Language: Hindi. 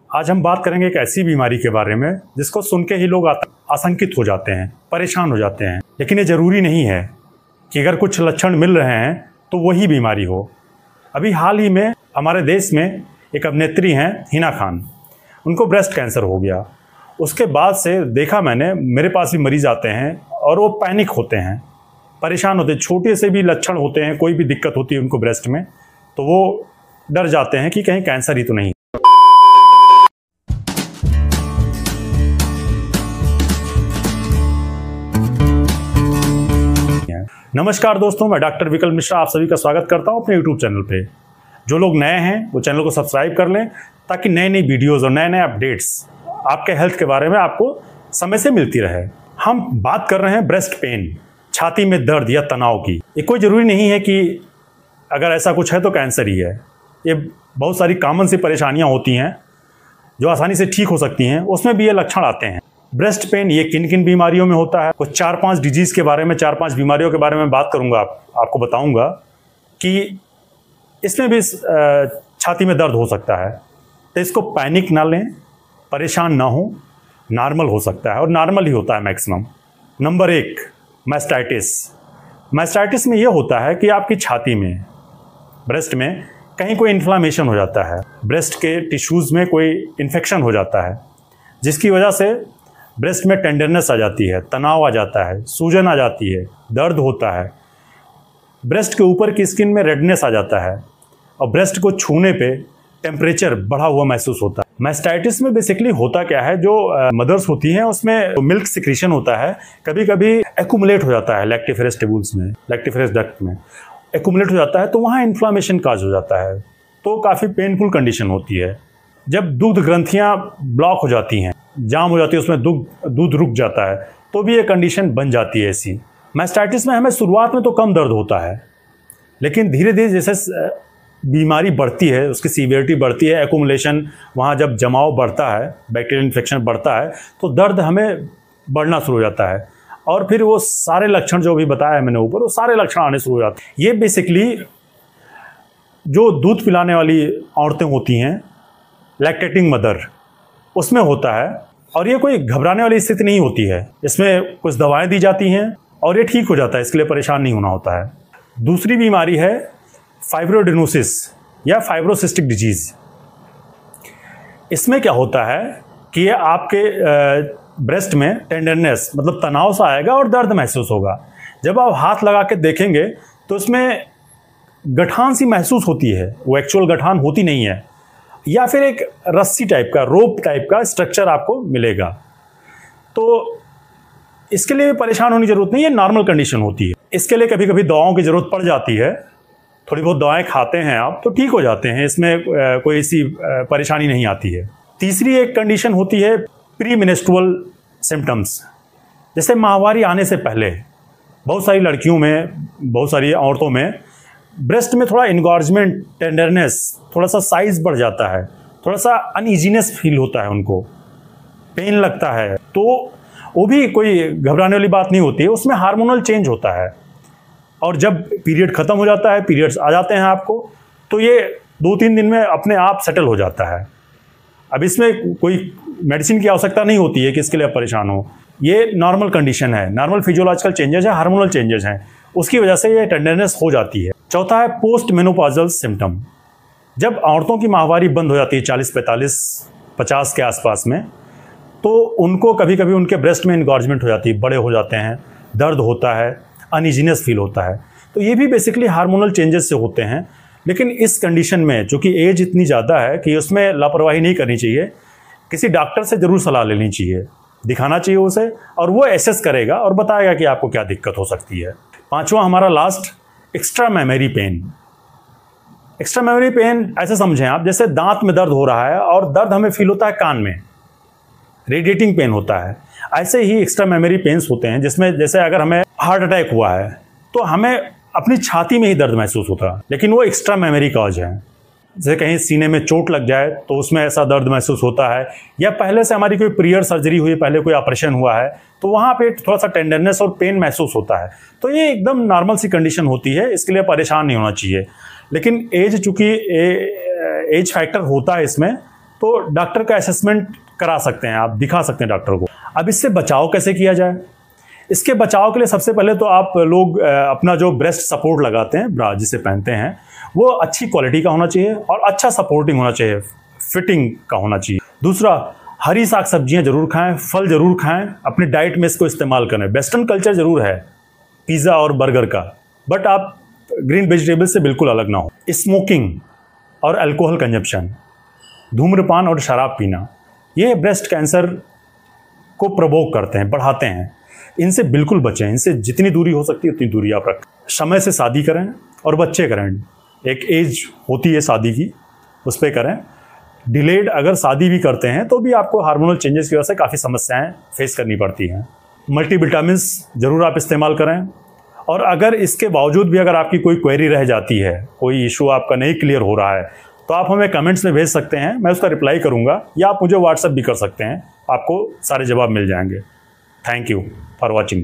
आज हम बात करेंगे एक ऐसी बीमारी के बारे में जिसको सुन के ही लोग आशंकित हो जाते हैं, परेशान हो जाते हैं। लेकिन ये ज़रूरी नहीं है कि अगर कुछ लक्षण मिल रहे हैं तो वही बीमारी हो। अभी हाल ही में हमारे देश में एक अभिनेत्री हैं हिना खान, उनको ब्रेस्ट कैंसर हो गया। उसके बाद से देखा मैंने, मेरे पास भी मरीज आते हैं और वो पैनिक होते हैं, परेशान होते हैं। छोटे से भी लक्षण होते हैं, कोई भी दिक्कत होती है उनको ब्रेस्ट में, तो वो डर जाते हैं कि कहीं कैंसर ही तो नहीं। नमस्कार दोस्तों, मैं डॉक्टर विकल्प मिश्रा आप सभी का स्वागत करता हूं अपने यूट्यूब चैनल पे। जो लोग नए हैं वो चैनल को सब्सक्राइब कर लें ताकि नई नई वीडियोज़ और नए नए अपडेट्स आपके हेल्थ के बारे में आपको समय से मिलती रहे। हम बात कर रहे हैं ब्रेस्ट पेन, छाती में दर्द या तनाव की। ये कोई ज़रूरी नहीं है कि अगर ऐसा कुछ है तो कैंसर ही है। ये बहुत सारी कॉमन सी परेशानियाँ होती हैं जो आसानी से ठीक हो सकती हैं, उसमें भी ये लक्षण आते हैं। ब्रेस्ट पेन ये किन किन बीमारियों में होता है, कुछ 4-5 डिजीज़ के बारे में, 4-5 बीमारियों के बारे में बात करूंगा, आपको बताऊंगा कि इसमें भी छाती में दर्द हो सकता है। तो इसको पैनिक ना लें, परेशान ना हो, नॉर्मल हो सकता है और नॉर्मल ही होता है मैक्सिमम। Number 1, mastitis. मैस्टाइटिस में ये होता है कि आपकी छाती में, ब्रेस्ट में कहीं कोई इन्फ्लामेशन हो जाता है, ब्रेस्ट के टिश्यूज़ में कोई इन्फेक्शन हो जाता है, जिसकी वजह से ब्रेस्ट में टेंडरनेस आ जाती है, तनाव आ जाता है, सूजन आ जाती है, दर्द होता है, ब्रेस्ट के ऊपर की स्किन में रेडनेस आ जाता है और ब्रेस्ट को छूने पे टेम्परेचर बढ़ा हुआ महसूस होता है। मैस्टाइटिस में बेसिकली होता क्या है, जो मदर्स होती हैं उसमें मिल्क सिक्रीशन होता है, कभी कभी एक्यूमुलेट हो जाता है लैक्टिफेरस टेबुल्स में, लैक्टिफेरस डक्ट में एक्यूमुलेट हो जाता है, तो वहाँ इन्फ्लामेशन काज हो जाता है, तो काफ़ी पेनफुल कंडीशन होती है। जब दूध ग्रंथियाँ ब्लॉक हो जाती हैं, जाम हो जाती है, उसमें दूध रुक जाता है, तो भी ये कंडीशन बन जाती है ऐसी। मैस्टाइटिस में हमें शुरुआत में तो कम दर्द होता है, लेकिन धीरे धीरे जैसे बीमारी बढ़ती है, उसकी सीवियरिटी बढ़ती है, एक्यूमुलेशन, वहाँ जब जमाव बढ़ता है, बैक्टीरियल इन्फेक्शन बढ़ता है, तो दर्द हमें बढ़ना शुरू हो जाता है और फिर वो सारे लक्षण जो भी बताया मैंने ऊपर, वो सारे लक्षण आने शुरू हो जाते हैं। ये बेसिकली जो दूध पिलाने वाली औरतें होती हैं, लैक्टेटिंग मदर, उसमें होता है और ये कोई घबराने वाली स्थिति नहीं होती है। इसमें कुछ दवाएं दी जाती हैं और ये ठीक हो जाता है, इसके लिए परेशान नहीं होना होता है। दूसरी बीमारी है फाइब्रोडेनोसिस या फाइब्रोसिस्टिक डिजीज़। इसमें क्या होता है कि ये आपके ब्रेस्ट में टेंडरनेस, मतलब तनाव सा आएगा और दर्द महसूस होगा। जब आप हाथ लगा के देखेंगे तो इसमें गठान सी महसूस होती है, वो एक्चुअल गठान होती नहीं है, या फिर एक रस्सी टाइप का, रोप टाइप का स्ट्रक्चर आपको मिलेगा। तो इसके लिए परेशान होने की ज़रूरत नहीं है, नॉर्मल कंडीशन होती है। इसके लिए कभी कभी दवाओं की ज़रूरत पड़ जाती है, थोड़ी बहुत दवाएं खाते हैं आप तो ठीक हो जाते हैं, इसमें कोई ऐसी परेशानी नहीं आती है। तीसरी एक कंडीशन होती है प्री मेंस्ट्रुअल सिम्टम्स। जैसे माहवारी आने से पहले बहुत सारी लड़कियों में, बहुत सारी औरतों में ब्रेस्ट में थोड़ा इनगॉर्जमेंट, टेंडरनेस, थोड़ा सा साइज़ बढ़ जाता है, थोड़ा सा अनईजीनेस फील होता है, उनको पेन लगता है, तो वो भी कोई घबराने वाली बात नहीं होती है। उसमें हार्मोनल चेंज होता है और जब पीरियड ख़त्म हो जाता है, पीरियड्स आ जाते हैं आपको, तो ये 2-3 दिन में अपने आप सेटल हो जाता है। अब इसमें कोई मेडिसिन की आवश्यकता नहीं होती है कि इसके लिए आप परेशान हो। ये नॉर्मल कंडीशन है, नॉर्मल फिजियोलॉजिकल चेंजेस है, हार्मोनल चेंजेस हैं, उसकी वजह से ये टेंडरनेस हो जाती है। चौथा है पोस्ट मेनोपॉजल सिम्टम। जब औरतों की माहवारी बंद हो जाती है 40-45-50 के आसपास में, तो उनको कभी कभी उनके ब्रेस्ट में इनगॉर्जमेंट हो जाती है, बड़े हो जाते हैं, दर्द होता है, अनईजीनेस फील होता है। तो ये भी बेसिकली हार्मोनल चेंजेस से होते हैं। लेकिन इस कंडीशन में चूँकि एज इतनी ज़्यादा है कि उसमें लापरवाही नहीं करनी चाहिए, किसी डॉक्टर से ज़रूर सलाह लेनी चाहिए, दिखाना चाहिए उसे, और वो एसेस करेगा और बताएगा कि आपको क्या दिक्कत हो सकती है। पाँचवा हमारा last, extra memory pen. Extra memory pen ऐसे समझें आप, जैसे दांत में दर्द हो रहा है और दर्द हमें फील होता है कान में, रेडिएटिंग पेन होता है। ऐसे ही एक्स्ट्रा मेमोरी पेन्स होते हैं जिसमें जैसे अगर हमें हार्ट अटैक हुआ है तो हमें अपनी छाती में ही दर्द महसूस होता है, लेकिन वो एक्स्ट्रा मेमोरी कॉज है। जैसे कहीं सीने में चोट लग जाए तो उसमें ऐसा दर्द महसूस होता है, या पहले से हमारी कोई प्रियर सर्जरी हुई, पहले कोई ऑपरेशन हुआ है तो वहाँ पे थोड़ा सा टेंडरनेस और पेन महसूस होता है। तो ये एकदम नॉर्मल सी कंडीशन होती है, इसके लिए परेशान नहीं होना चाहिए। लेकिन एज, चूँकि एज फैक्टर होता है इसमें, तो डॉक्टर का असेसमेंट करा सकते हैं, आप दिखा सकते हैं डॉक्टर को। अब इससे बचाव कैसे किया जाए? इसके बचाव के लिए सबसे पहले तो आप लोग अपना जो ब्रेस्ट सपोर्ट लगाते हैं, ब्रा जिसे पहनते हैं, वो अच्छी क्वालिटी का होना चाहिए और अच्छा सपोर्टिंग होना चाहिए, फिटिंग का होना चाहिए। दूसरा, हरी साग सब्जियां जरूर खाएं, फल जरूर खाएं, अपनी डाइट में इसको इस्तेमाल करें। वेस्टर्न कल्चर जरूर है पिज़्ज़ा और बर्गर का, बट आप ग्रीन वेजिटेबल से बिल्कुल अलग ना हो। स्मोकिंग और अल्कोहल कंजप्शन, धूम्रपान और शराब पीना, ये ब्रेस्ट कैंसर को प्रोवोक करते हैं, बढ़ाते हैं। इनसे बिल्कुल बचें, इनसे जितनी दूरी हो सकती है उतनी दूरी आप रखें। समय से शादी करें और बच्चे करें। एक एज होती है शादी की, उस पर करें। डिलेड अगर शादी भी करते हैं तो भी आपको हार्मोनल चेंजेस की वजह से काफ़ी समस्याएं फेस करनी पड़ती हैं। मल्टीविटामिन्स ज़रूर आप इस्तेमाल करें। और अगर इसके बावजूद भी अगर आपकी कोई क्वेरी रह जाती है, कोई इशू आपका नहीं क्लियर हो रहा है, तो आप हमें कमेंट्स में भेज सकते हैं, मैं उसका रिप्लाई करूँगा, या आप मुझे व्हाट्सएप भी कर सकते हैं, आपको सारे जवाब मिल जाएंगे। Thank you for watching.